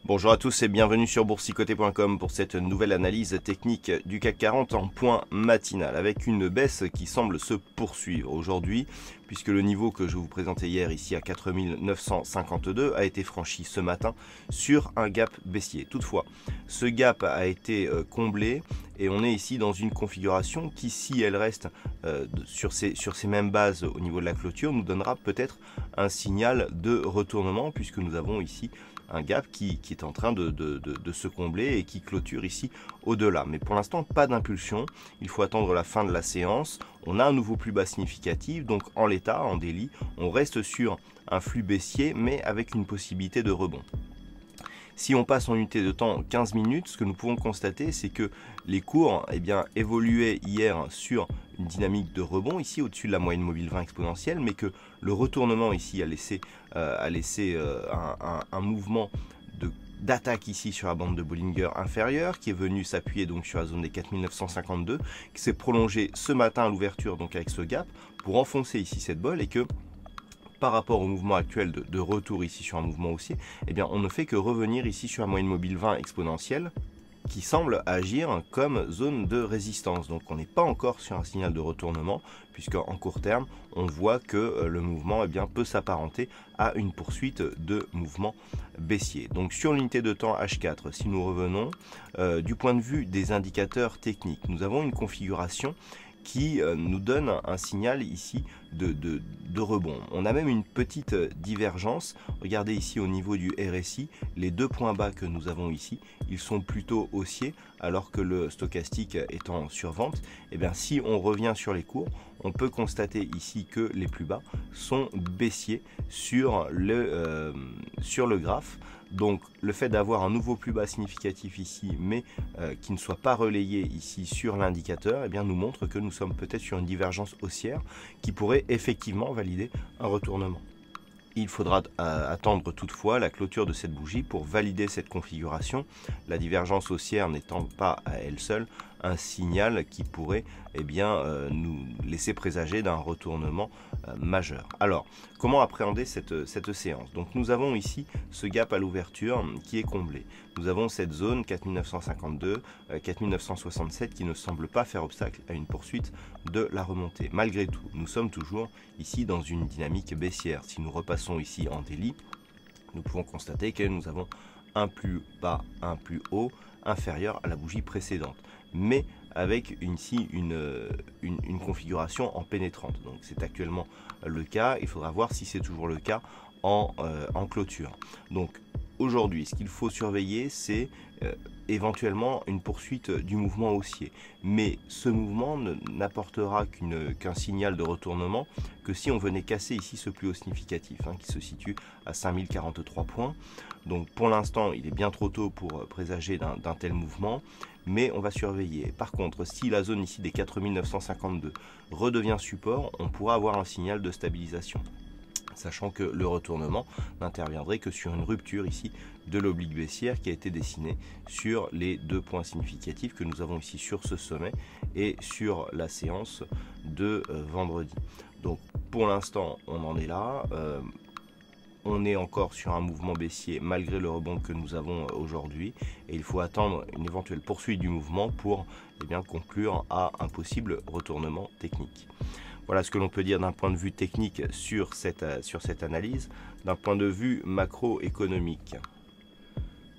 Bonjour à tous et bienvenue sur boursicoté.com pour cette nouvelle analyse technique du CAC 40 en point matinal avec une baisse qui semble se poursuivre aujourd'hui puisque le niveau que je vous présentais hier ici à 4952 a été franchi ce matin sur un gap baissier. Toutefois, ce gap a été comblé et on est ici dans une configuration qui, si elle reste sur ces mêmes bases au niveau de la clôture, nous donnera peut-être un signal de retournement puisque nous avons ici un gap qui est en train de se combler et qui clôture ici au-delà. Mais pour l'instant, pas d'impulsion. Il faut attendre la fin de la séance. On a un nouveau plus bas significatif. Donc en l'état, en daily, on reste sur un flux baissier, mais avec une possibilité de rebond. Si on passe en unité de temps 15 minutes, ce que nous pouvons constater, c'est que les cours évoluaient hier sur une dynamique de rebond, ici au-dessus de la moyenne mobile 20 exponentielle, mais que le retournement ici a laissé un mouvement d'attaque ici sur la bande de Bollinger inférieure, qui est venu s'appuyer donc sur la zone des 4952, qui s'est prolongé ce matin à l'ouverture donc avec ce gap, pour enfoncer ici cette bolle et que par rapport au mouvement actuel de retour ici sur un mouvement haussier, on ne fait que revenir ici sur la moyenne mobile 20 exponentielle qui semble agir comme zone de résistance. Donc on n'est pas encore sur un signal de retournement puisque en court terme, on voit que le mouvement peut s'apparenter à une poursuite de mouvement baissier. Donc sur l'unité de temps H4, si nous revenons du point de vue des indicateurs techniques, nous avons une configuration qui nous donne un signal ici de rebond. On a même une petite divergence. Regardez ici au niveau du RSI, les deux points bas que nous avons ici, ils sont plutôt haussiers alors que le stochastique est en survente. Si on revient sur les cours, on peut constater ici que les plus bas sont baissiers sur le graphe. Donc le fait d'avoir un nouveau plus bas significatif ici, mais qui ne soit pas relayé ici sur l'indicateur, nous montre que nous sommes peut-être sur une divergence haussière qui pourrait effectivement valider un retournement. Il faudra attendre toutefois la clôture de cette bougie pour valider cette configuration, la divergence haussière n'étant pas à elle seule un signal qui pourrait nous laisser présager d'un retournement majeur. Alors, comment appréhender cette séance? Donc nous avons ici ce gap à l'ouverture qui est comblé. Nous avons cette zone 4952, 4967 qui ne semble pas faire obstacle à une poursuite de la remontée. Malgré tout, nous sommes toujours ici dans une dynamique baissière. Si nous repassons ici en daily, nous pouvons constater que nous avons un plus bas, un plus haut inférieur à la bougie précédente, mais avec ici une configuration en pénétrante. Donc c'est actuellement le cas, il faudra voir si c'est toujours le cas en clôture. Donc aujourd'hui, ce qu'il faut surveiller, c'est éventuellement une poursuite du mouvement haussier. Mais ce mouvement n'apportera qu'un signal de retournement que si on venait casser ici ce plus haut significatif, qui se situe à 5043 points. Donc pour l'instant, il est bien trop tôt pour présager d'un tel mouvement, mais on va surveiller. Par contre, si la zone ici des 4952 redevient support, on pourra avoir un signal de stabilisation, sachant que le retournement n'interviendrait que sur une rupture ici de l'oblique baissière qui a été dessinée sur les deux points significatifs que nous avons ici sur ce sommet et sur la séance de vendredi. Donc pour l'instant, on en est là. On est encore sur un mouvement baissier malgré le rebond que nous avons aujourd'hui et il faut attendre une éventuelle poursuite du mouvement pour conclure à un possible retournement technique. Voilà ce que l'on peut dire d'un point de vue technique sur cette analyse. D'un point de vue macroéconomique,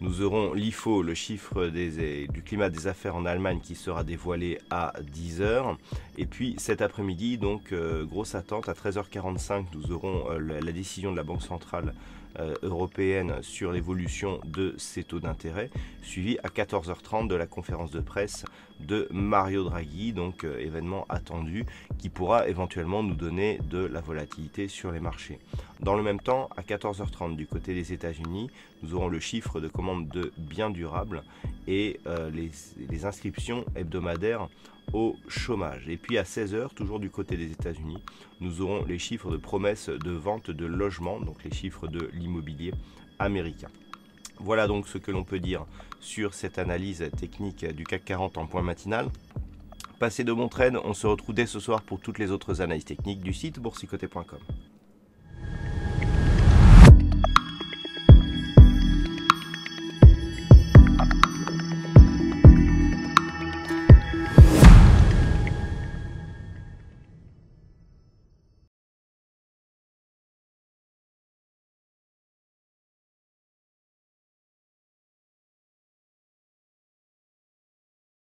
nous aurons l'IFO, le chiffre du climat des affaires en Allemagne qui sera dévoilé à 10 h. Et puis cet après-midi, donc grosse attente, à 13 h 45, nous aurons la décision de la Banque centrale européenne sur l'évolution de ces taux d'intérêt, suivi à 14h30 de la conférence de presse de Mario Draghi, donc événement attendu qui pourra éventuellement nous donner de la volatilité sur les marchés. Dans le même temps, à 14h30 du côté des États-Unis, nous aurons le chiffre de commande de biens durables et les inscriptions hebdomadaires au chômage. Et puis à 16h, toujours du côté des États-Unis, nous aurons les chiffres de promesses de vente de logements, donc les chiffres de l'immobilier américain. Voilà donc ce que l'on peut dire sur cette analyse technique du CAC 40 en point matinal. Passez de bons trades, on se retrouve dès ce soir pour toutes les autres analyses techniques du site boursicoté.com.